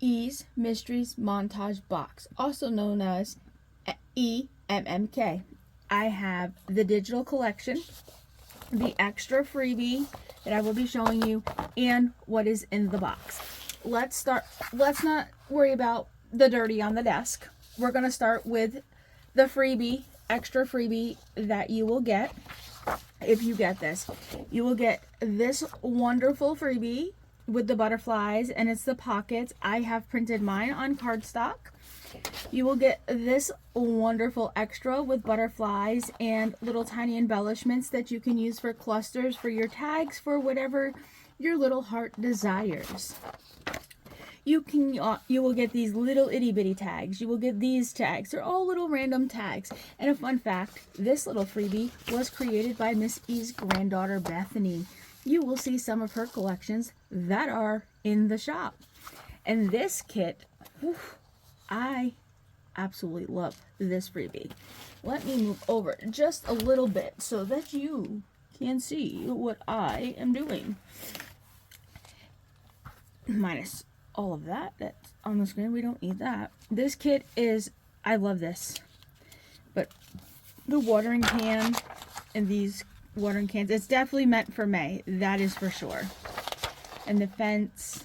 E's Mysteries Montage Box, also known as EMMK. I have the digital collection, the extra freebie that I will be showing you, and what is in the box. Let's not worry about the dirty on the desk. We're going to start with the freebie, extra freebie that you will get if you get this. You will get this wonderful freebie with the butterflies, and it's the pockets. I have printed mine on cardstock. You will get this wonderful extra with butterflies and little tiny embellishments that you can use for clusters, for your tags, for whatever your little heart desires. You will get these little itty bitty tags. You will get these tags. They're all little random tags. And a fun fact, this little freebie was created by Miss E's granddaughter, Bethany. You will see some of her collections that are in the shop. And this kit, whew, I absolutely love this freebie. Let me move over just a little bit so that you can see what I am doing. Minus all of that that's on the screen. We don't need that. This kit is, I love this. But the watering can and these watering cans, it's definitely meant for May. That is for sure. And the fence.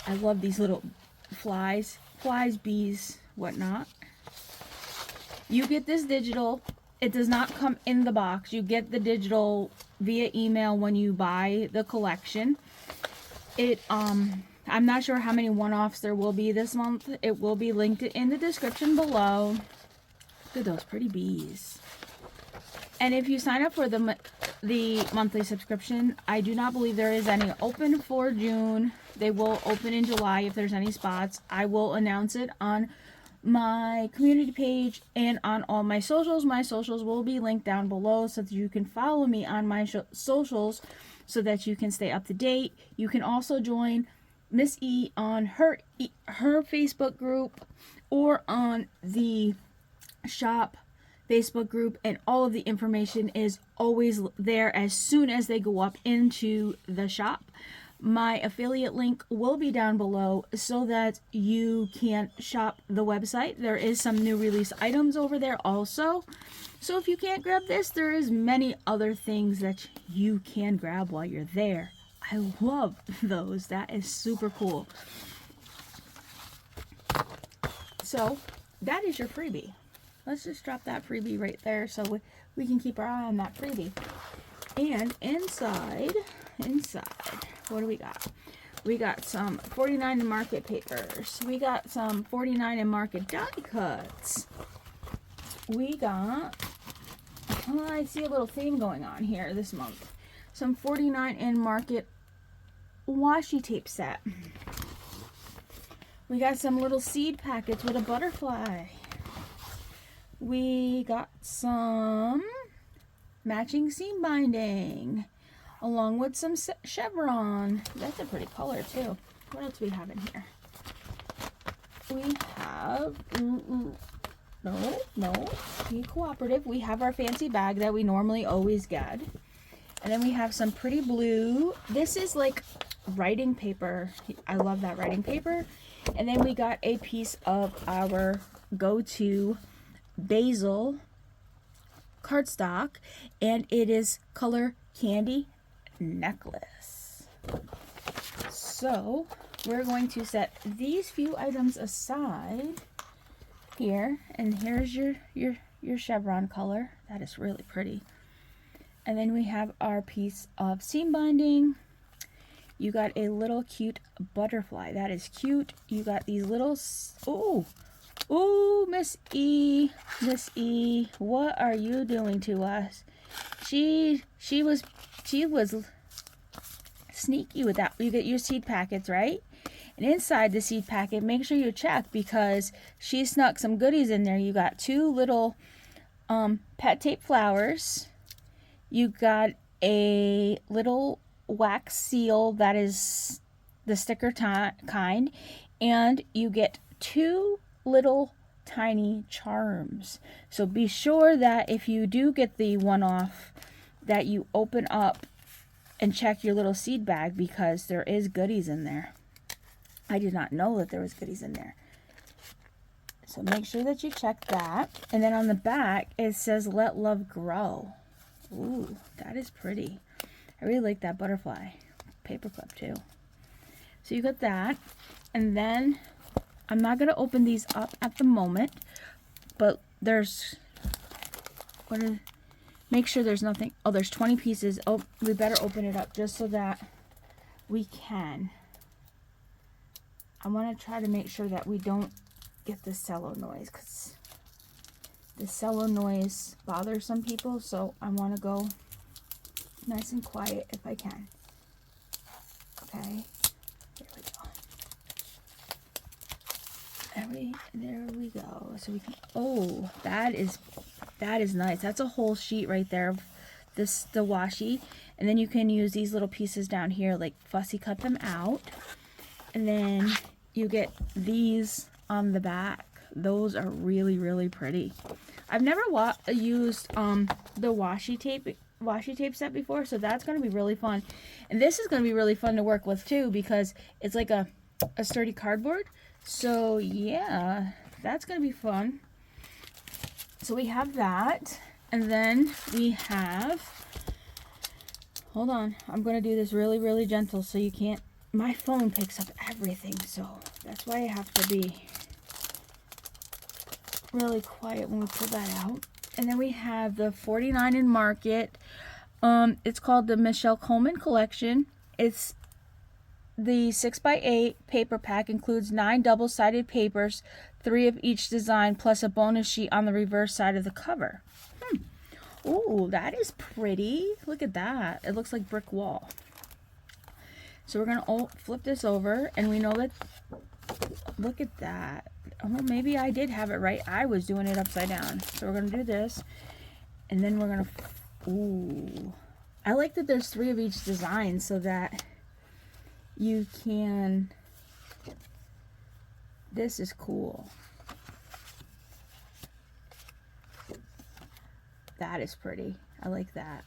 I love these little flies, bees, whatnot. You get this digital. It does not come in the box. You get the digital via email when you buy the collection. I'm not sure how many one-offs there will be this month. It will be linked in the description below. Look at those pretty bees. And if you sign up for the monthly subscription, I do not believe there is any open for June. They will open in July if there's any spots. I will announce it on my community page and on all my socials. My socials will be linked down below so that you can follow me on my socials so that you can stay up to date. You can also join Miss E on her Facebook group or on the shop Facebook group, and all of the information is always there as soon as they go up into the shop. My affiliate link will be down below so that you can shop the website. There is some new release items over there also. So if you can't grab this, there is many other things that you can grab while you're there. I love those. That is super cool. So that is your freebie. Let's just drop that freebie right there so we can keep our eye on that freebie. And inside, what do we got? We got some 49 in market papers. We got some 49 in market die cuts. We got, I see a little theme going on here this month. Some 49 in market washi tape set. We got some little seed packets with a butterfly. We got some matching seam binding along with some chevron. That's a pretty color too. What else do we have in here? We have no, be cooperative. We have our fancy bag that we normally always get. And then we have some pretty blue. This is like writing paper. I love that writing paper. And then we got a piece of our go-to basil cardstock, and it is color candy necklace. So we're going to set these few items aside here, and here's your chevron color. That is really pretty. And then we have our piece of seam binding. You got a little cute butterfly. That is cute. You got these little, ooh, Miss E, what are you doing to us? She was sneaky with that. You get your seed packets, right? And inside the seed packet, make sure you check because she snuck some goodies in there. You got two little pet tape flowers. You got a little wax seal that is the sticker kind, and you get two little tiny charms. So be sure that if you do get the one-off, that you open up and check your little seed bag because there is goodies in there. I did not know that there was goodies in there. So make sure that you check that. And then on the back, it says, "Let love grow." Ooh, that is pretty. I really like that butterfly paperclip too. So you got that. And then I'm not going to open these up at the moment, but there's, make sure there's nothing. Oh, there's 20 pieces. Oh, we better open it up just so that we can. I want to try to make sure that we don't get the cello noise, because the cello noise bothers some people, so I want to go nice and quiet if I can. Okay, there we go. There we go. So we can, oh, that is nice. That's a whole sheet right there of this, the washi. And then you can use these little pieces down here, like fussy cut them out. And then you get these on the back. Those are really, really pretty. I've never used the washi tape set before, so that's going to be really fun. And this is going to be really fun to work with too, because it's like a sturdy cardboard. So yeah, that's going to be fun. So we have that, and then we have, hold on, I'm going to do this really, really gentle so you can't, my phone picks up everything, so that's why I have to be really quiet when we pull that out. And then we have the 49 in Market. It's called the Michelle Coleman collection. It's the 6x8 paper pack, includes 9 double-sided papers, 3 of each design, plus a bonus sheet on the reverse side of the cover. Ooh, that is pretty. Look at that. It looks like brick wall. So we're gonna flip this over, and we know that, look at that. Oh, maybe I did have it right. I was doing it upside down. So we're gonna do this, and then we're gonna, ooh. I like that there's 3 of each design so that you can, this is cool. That is pretty. I like that.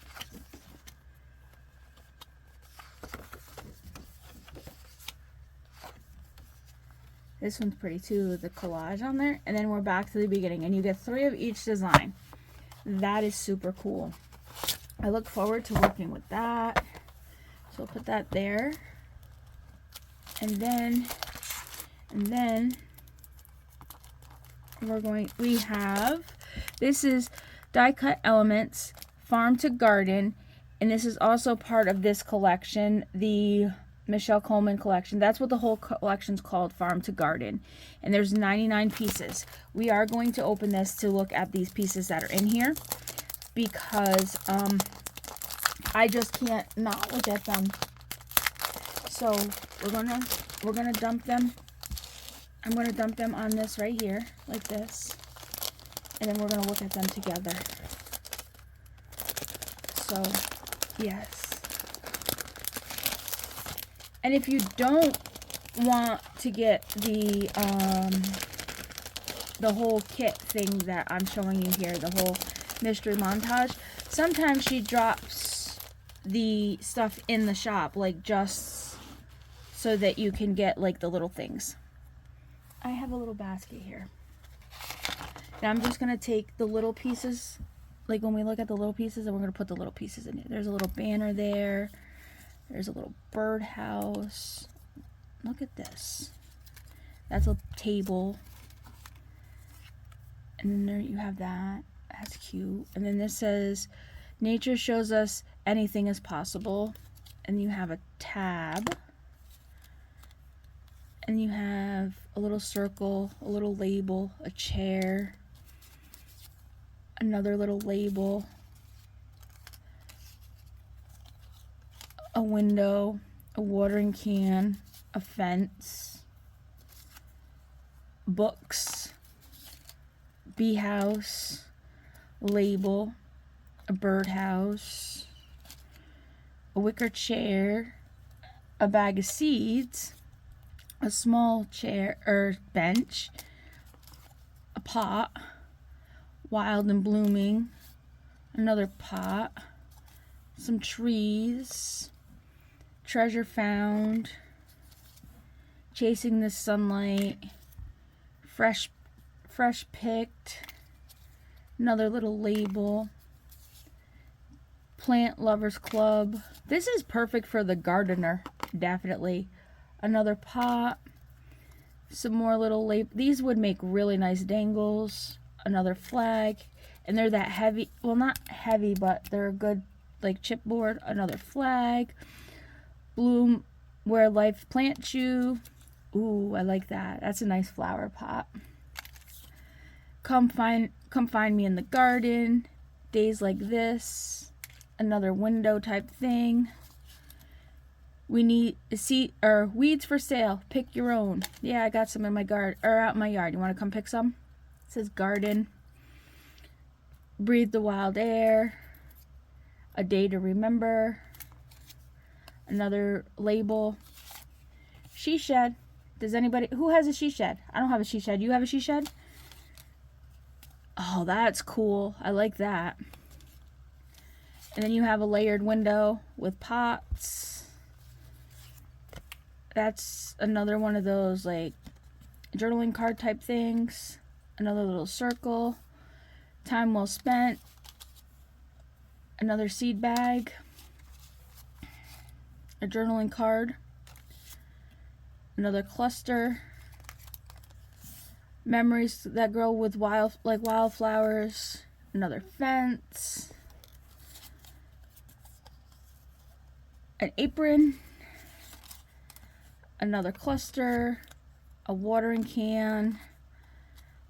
This one's pretty too, the collage on there. And then we're back to the beginning, and you get 3 of each design. That is super cool. I look forward to working with that. So I'll put that there. And then we have, this is Die Cut Elements, Farm to Garden, and this is also part of this collection, the Michelle Coleman collection. That's what the whole collection's called, Farm to Garden. And there's 99 pieces. We are going to open this to look at these pieces that are in here, because I just can't not look at them. So we're gonna dump them. I'm gonna dump them on this right here, like this, and then we're gonna look at them together. So yes. And if you don't want to get the whole kit thing that I'm showing you here, the whole mystery montage, sometimes she drops the stuff in the shop, like just so that you can get like the little things. I have a little basket here. Now I'm just gonna take the little pieces, like when we look at the little pieces, and we're gonna put the little pieces in here. There's a little banner there. There's a little birdhouse. Look at this. That's a table. And then there you have that. That's cute. And then this says, nature shows us anything is possible. And you have a tab. And you have a little circle, a little label, a chair, another little label, a window, a watering can, a fence, books, bee house, label, a birdhouse, a wicker chair, a bag of seeds, a small chair or bench, a pot, wild and blooming, another pot, some trees, treasure found, Chasing the Sunlight, Fresh Picked, another little label, Plant Lovers Club. This is perfect for the gardener, definitely. Another pot, some more little label. These would make really nice dangles. Another flag, and they're that heavy, well, not heavy, but they're a good like chipboard. Another flag, Bloom Where Life Plants You. Ooh, I like that. That's a nice flower pot. Come find me in the garden. Days Like This. Another window type thing. We need weeds for sale. Pick your own. Yeah, I got some in my garden or out in my yard. You want to come pick some? It says garden. Breathe the Wild Air. A Day to Remember. Another label. She Shed. Does anybody, who has a she shed? I don't have a she shed. You have a she shed? Oh, that's cool. I like that. And then you have a layered window with pots. That's another one of those like journaling card type things. Another little circle. Time Well Spent. Another seed bag. A journaling card. Another cluster. Memories that grow with wildflowers. Another fence. An apron. Another cluster. A watering can.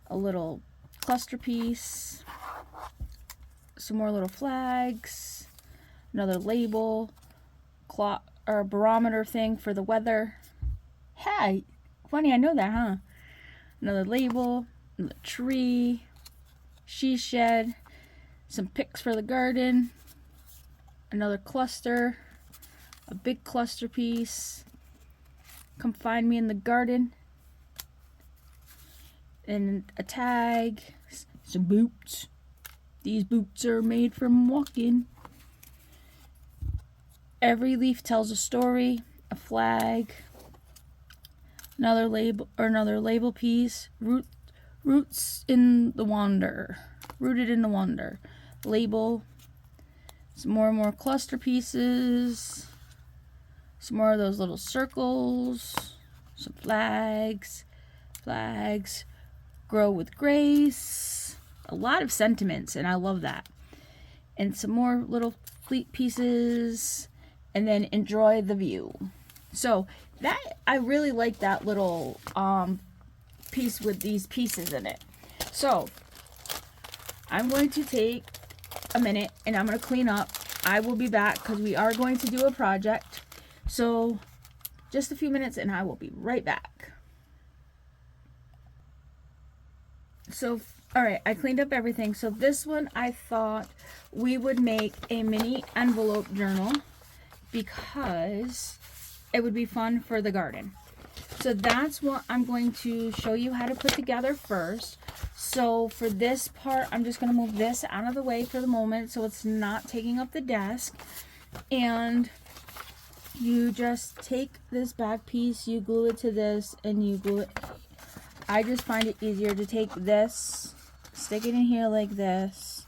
A little cluster piece. Some more little flags. Another label. Clock or barometer thing for the weather. Hey, funny, I know that, huh? Another label, another tree, she shed, some picks for the garden, another cluster, a big cluster piece. Come find me in the garden, and a tag, some boots. These boots are made from walking. Every leaf tells a story, a flag. Another label piece. Rooted in the Wonder. Label. Some more cluster pieces. Some more of those little circles. Some flags. Grow with grace. A lot of sentiments, and I love that. And some more little fleet pieces. And then enjoy the view. So that, I really like that little piece with these pieces in it. So I'm going to take a minute and I'm going to clean up. I will be back because we are going to do a project. So just a few minutes and I will be right back. So, all right, I cleaned up everything. So this one, I thought we would make a mini envelope journal because it would be fun for the garden. So that's what I'm going to show you how to put together first. So for this part, I'm just going to move this out of the way for the moment so it's not taking up the desk. And you just take this back piece, you glue it to this, and you glue it. I just find it easier to take this, stick it in here like this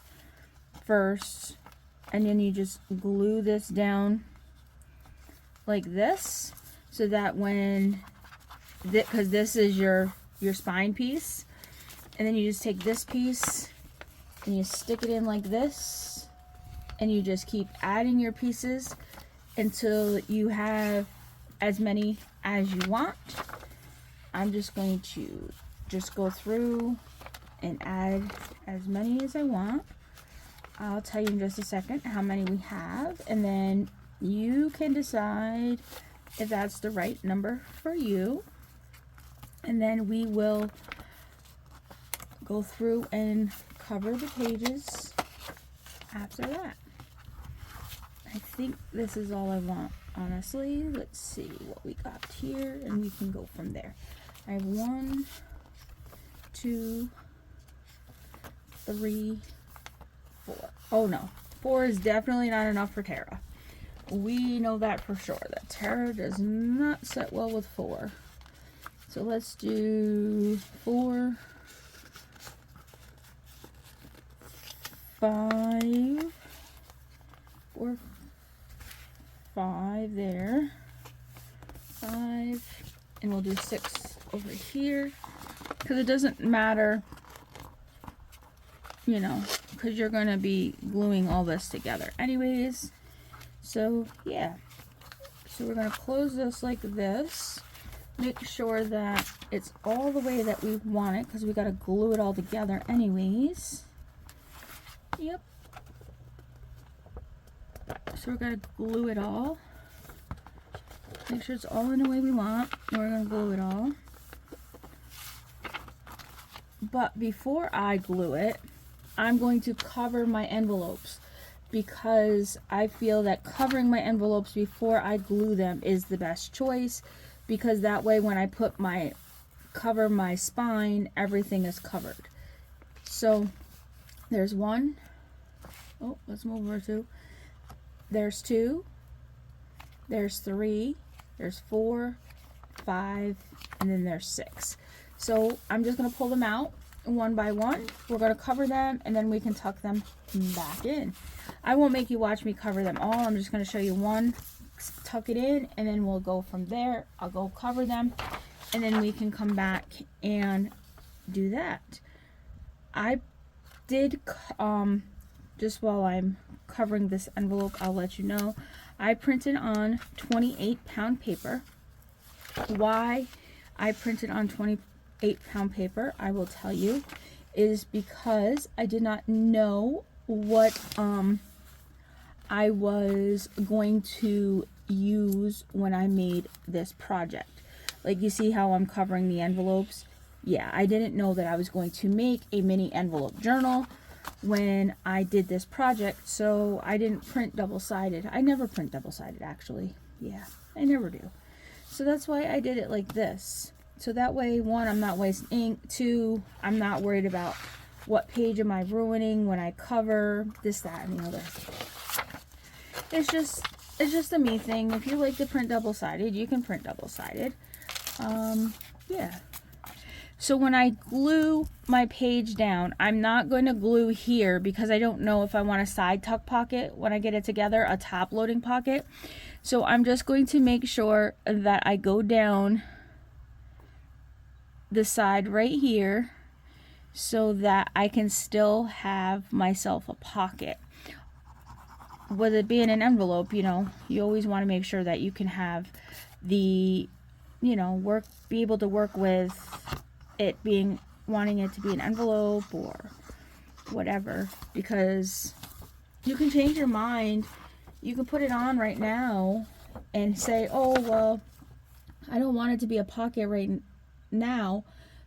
first, and then you just glue this down like this, so that when, because this is your spine piece, and then you just take this piece and you stick it in like this, and you just keep adding your pieces until you have as many as you want. I'm just going to just go through and add as many as I want. I'll tell you in just a second how many we have, and then you can decide if that's the right number for you. And then we will go through and cover the pages after that. I think this is all I want, honestly. Let's see what we got here, and we can go from there. I have 1, 2, 3, 4. Oh no, 4 is definitely not enough for Tara. We know that for sure, that Tara does not set well with 4. So let's do 4, 5, 4, 5 there, 5, and we'll do 6 over here, because it doesn't matter, you know, because you're going to be gluing all this together anyways. So yeah, so we're going to close this like this. Make sure that it's all the way that we want it, because we got to glue it all together anyways. Yep. So we're going to glue it all. Make sure it's all in the way we want. And we're going to glue it all. But before I glue it, I'm going to cover my envelopes, because I feel that covering my envelopes before I glue them is the best choice, because that way when I put cover my spine, everything is covered. So there's 1. Oh, let's move over 2. There's 2. There's 3. There's 4, 5, and then there's 6. So I'm just going to pull them out one by one. We're going to cover them, and then we can tuck them back in. I won't make you watch me cover them all. I'm just going to show you one, tuck it in, and then we'll go from there. I'll go cover them, and then we can come back and do that. I did, just while I'm covering this envelope, I'll let you know, I printed on 28-pound paper. Why I printed on 28-pound paper, I will tell you, is because I did not know what I was going to use when I made this project. Like, you see how I'm covering the envelopes? Yeah, I didn't know that I was going to make a mini envelope journal when I did this project, so I didn't print double-sided. I never print double-sided, actually. Yeah, I never do. So that's why I did it like this. So that way, 1, I'm not wasting ink. 2, I'm not worried about what page am I ruining when I cover this, that, and the other. It's just a me thing. If you like to print double-sided, you can print double-sided. Yeah. So when I glue my page down, I'm not going to glue here, because I don't know if I want a side tuck pocket when I get it together, a top loading pocket. So I'm just going to make sure that I go down the side right here, so that I can still have myself a pocket. With it being an envelope, you know, you always want to make sure that you can have the, you know, be able to work with it wanting it to be an envelope or whatever, because you can change your mind. You can put it on right now and say, oh, well, I don't want it to be a pocket right now,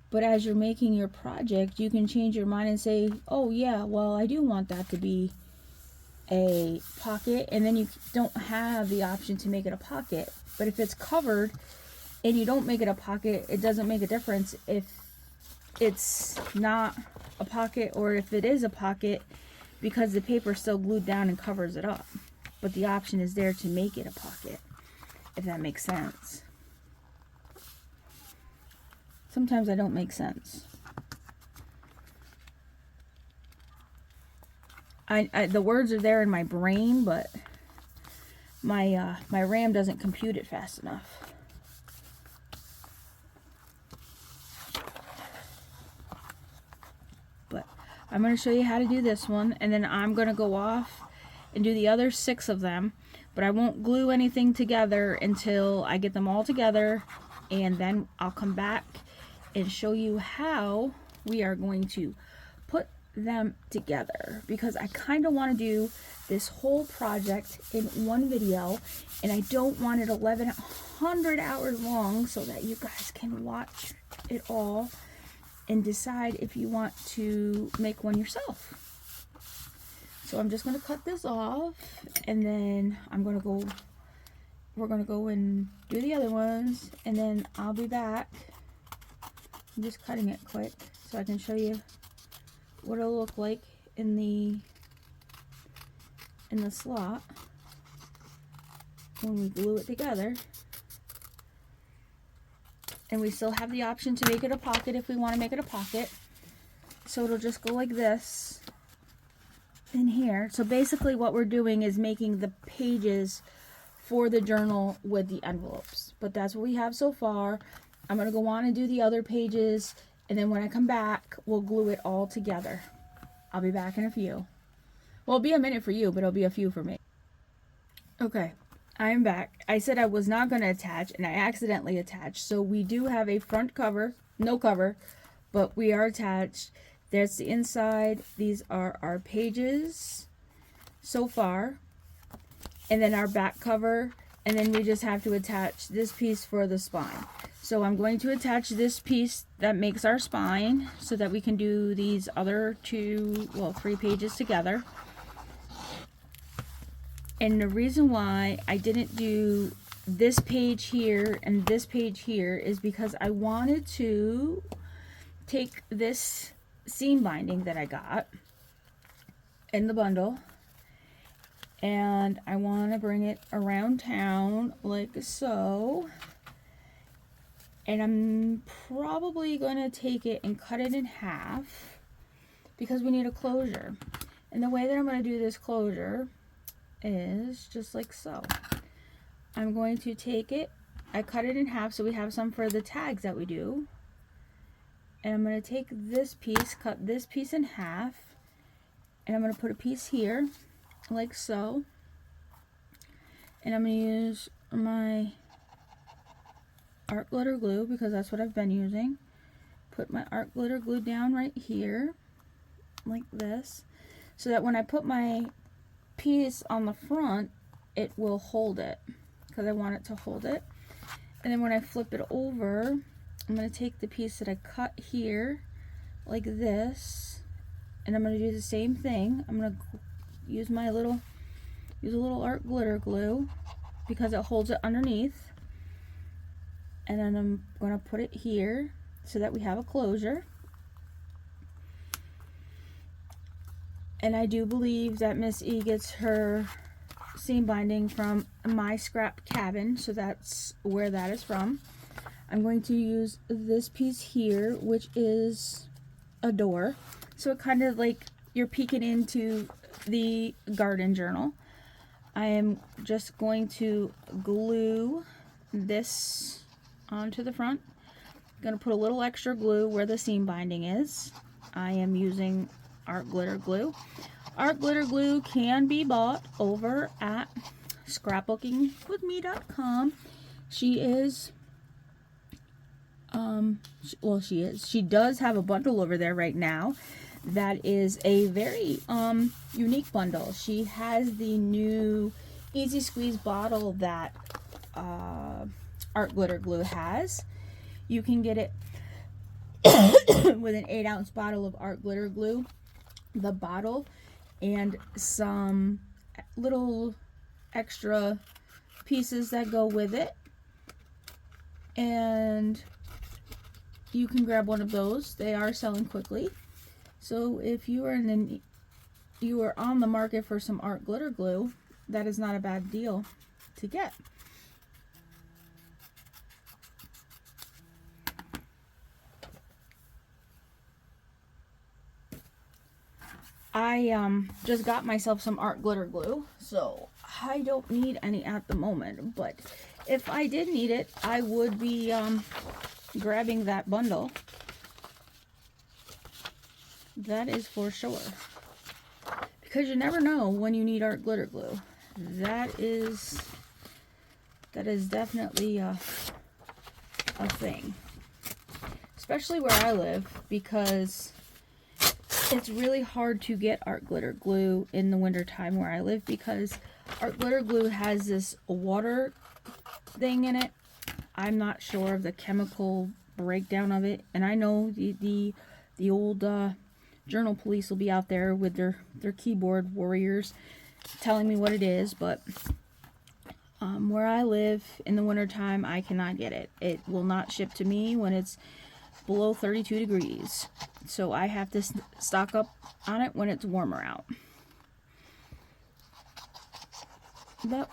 but as you're making your project, you can change your mind and say, oh yeah, well, I do want that to be a pocket, and then you don't have the option to make it a pocket. But if it's covered and you don't make it a pocket, it doesn't make a difference if it's not a pocket or if it is a pocket, because the paper is still glued down and covers it up. But the option is there to make it a pocket, if that makes sense. Sometimes I don't make sense. The words are there in my brain, but my RAM doesn't compute it fast enough. But I'm going to show you how to do this one, and then I'm going to go off and do the other 6 of them, but I won't glue anything together until I get them all together, and then I'll come back and show you how we are going to put them together, because I kind of want to do this whole project in one video, and I don't want it 1100 hours long, so that you guys can watch it all and decide if you want to make one yourself. So I'm just going to cut this off, and then we're going to go and do the other ones, and then I'll be back. I'm just cutting it quick so I can show you what it'll look like in the slot when we glue it together. And we still have the option to make it a pocket if we want to make it a pocket. So it'll just go like this in here. So basically what we're doing is making the pages for the journal with the envelopes. But that's what we have so far. I'm going to go on and do the other pages, and then when I come back, we'll glue it all together. I'll be back in a few. Well, it'll be a minute for you, but it'll be a few for me. Okay, I am back. I said I was not going to attach, and I accidentally attached. So we do have a front cover, no cover, but we are attached. There's the inside. These are our pages so far. And then our back cover. And then we just have to attach this piece for the spine. So I'm going to attach this piece that makes our spine so that we can do these other 3 pages together. And the reason why I didn't do this page here and this page here is because I wanted to take this seam binding that I got in the bundle, and I want to bring it around town like so, and I'm probably going to take it and cut it in half because we need a closure. And the way that I'm going to do this closure is just like so. I'm going to take it, I cut it in half so we have some for the tags that we do. And I'm going to take this piece, cut this piece in half, and I'm going to put a piece here, like so. And I'm going to use my art glitter glue, because that's what I've been using. Put my art glitter glue down right here, like this, so that when I put my piece on the front, it will hold it, because I want it to hold it. And then when I flip it over, I'm going to take the piece that I cut here like this, and I'm going to do the same thing. I'm going to use a little art glitter glue because it holds it underneath, and then I'm going to put it here so that we have a closure. And I do believe that Miss E gets her seam binding from My Scrap Cabin, so that's where that is from. I'm going to use this piece here, which is a door. So it kind of like you're peeking into the garden journal. I am just going to glue this onto the front. I'm going to put a little extra glue where the seam binding is. I am using art glitter glue. Art glitter glue can be bought over at scrapbookingwithme.com. She is she does have a bundle over there right now that is a very unique bundle. She has the new Easy Squeeze bottle that art glitter glue has. You can get it with an 8-ounce bottle of art glitter glue, the bottle, and some little extra pieces that go with it, and you can grab one of those. They are selling quickly. So if you are on the market for some art glitter glue, that is not a bad deal to get. I just got myself some art glitter glue, so I don't need any at the moment, but if I did need it, I would be grabbing that bundle. That is for sure, because you never know when you need art glitter glue. That is definitely a thing, especially where I live, because it's really hard to get art glitter glue in the winter time where I live, because art glitter glue has this water thing in it. I'm not sure of the chemical breakdown of it, and I know the old journal police will be out there with their keyboard warriors telling me what it is, but where I live in the winter time, I cannot get it. It will not ship to me when it's below 32 degrees. So I have to stock up on it when it's warmer out. But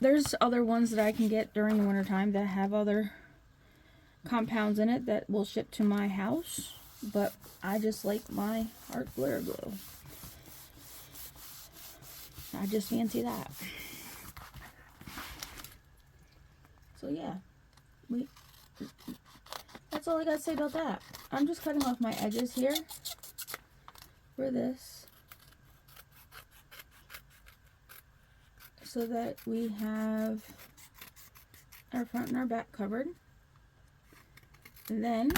there's other ones that I can get during the winter time that have other compounds in it that will ship to my house, but I just like my art glitter glue. I just fancy that. So yeah, that's all I gotta say about that. I'm just cutting off my edges here for this, so that we have our front and our back covered. And then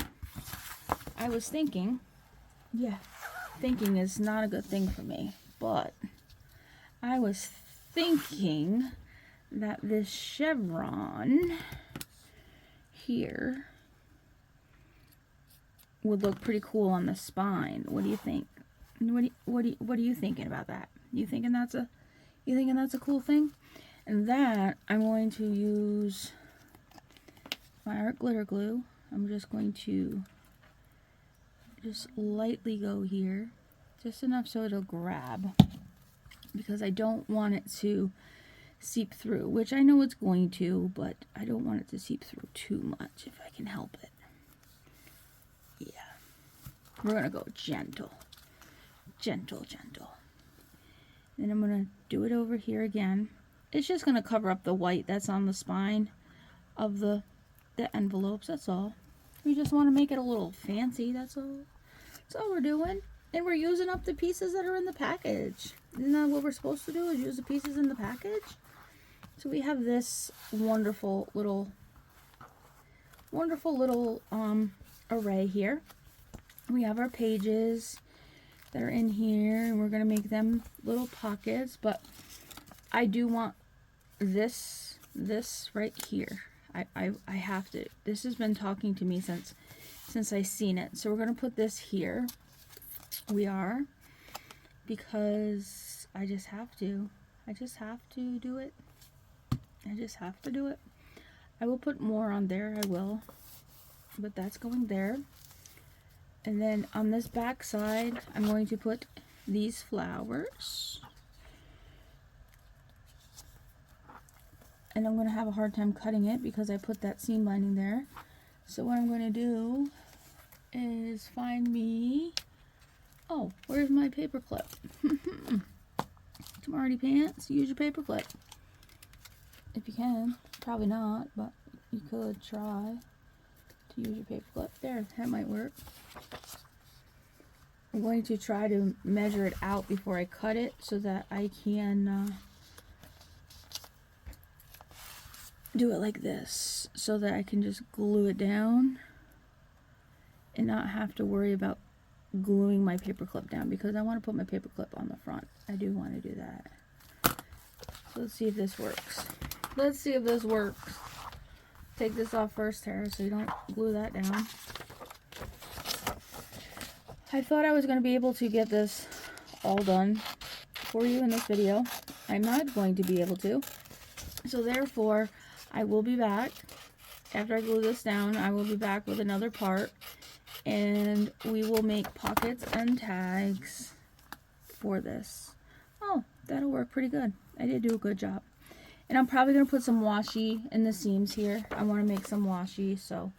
I was thinking, yeah, thinking is not a good thing for me, but I was thinking that this chevron here would look pretty cool on the spine. What do you think? What are you thinking about that? You thinking that's a cool thing? And that I'm going to use my art glitter glue. I'm just going to just lightly go here, just enough so it'll grab, because I don't want it to seep through, which I know it's going to, but I don't want it to seep through too much if I can help it. Yeah, we're gonna go gentle, gentle, gentle. Then I'm gonna do it over here again. It's just gonna cover up the white that's on the spine of the envelopes, that's all. We just want to make it a little fancy, that's all. That's all we're doing. And we're using up the pieces that are in the package. Isn't that what we're supposed to do, is use the pieces in the package? So we have this wonderful little array here. We have our pages that are in here, and we're going to make them little pockets, but I do want this right here. I have to. This has been talking to me since I seen it. So we're going to put this here. We are, because I just have to. I just have to do it. I just have to do it. I will put more on there, I will. But that's going there. And then on this back side, I'm going to put these flowers. And I'm going to have a hard time cutting it because I put that seam lining there. So what I'm going to do is find me... Oh, where's my paper clip? Smarty pants, use your paper clip. If you can. Probably not, but you could try to use your paper clip. There, that might work. I'm going to try to measure it out before I cut it so that I can do it like this, so that I can just glue it down and not have to worry about gluing my paper clip down, because I want to put my paper clip on the front. I do want to do that. So let's see if this works. Let's see if this works. Take this off first, Tara, so you don't glue that down. I thought I was going to be able to get this all done for you in this video. I'm not going to be able to. So therefore, I will be back. After I glue this down, I will be back with another part. And we will make pockets and tags for this. Oh, that'll work pretty good. I did do a good job. And I'm probably going to put some washi in the seams here. I want to make some washi, so...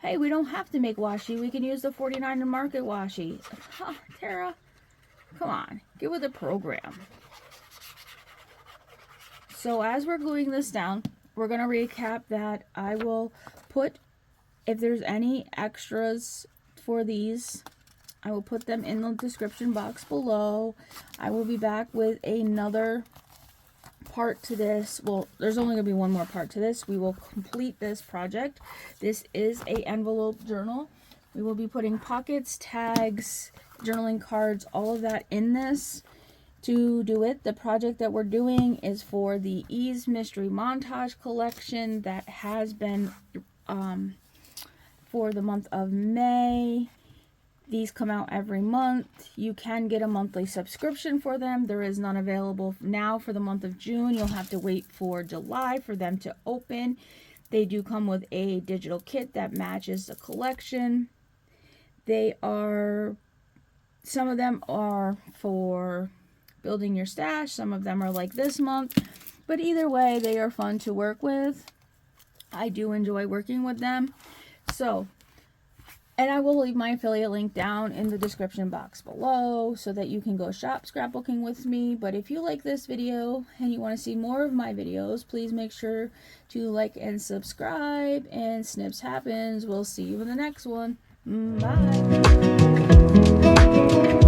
Hey, we don't have to make washi. We can use the 49er Market washi. Oh, Tara, come on. Get with the program. So as we're gluing this down, we're going to recap that I will put, if there's any extras for these, I will put them in the description box below. I will be back with another part to this. Well, there's only going to be one more part to this. We will complete this project. This is a envelope journal. We will be putting pockets, tags, journaling cards, all of that in this. To do it, the project that we're doing is for the Ease Mystery Montage collection that has been for the month of May. These come out every month. You can get a monthly subscription for them. There is none available now for the month of June. You'll have to wait for July for them to open. They do come with a digital kit that matches the collection. They are, some of them are for building your stash. Some of them are like this month. But either way, they are fun to work with. I do enjoy working with them. So, and I will leave my affiliate link down in the description box below so that you can go shop scrapbooking with me. But if you like this video and you want to see more of my videos, please make sure to like and subscribe. And Snips Happens. We'll see you in the next one. Bye.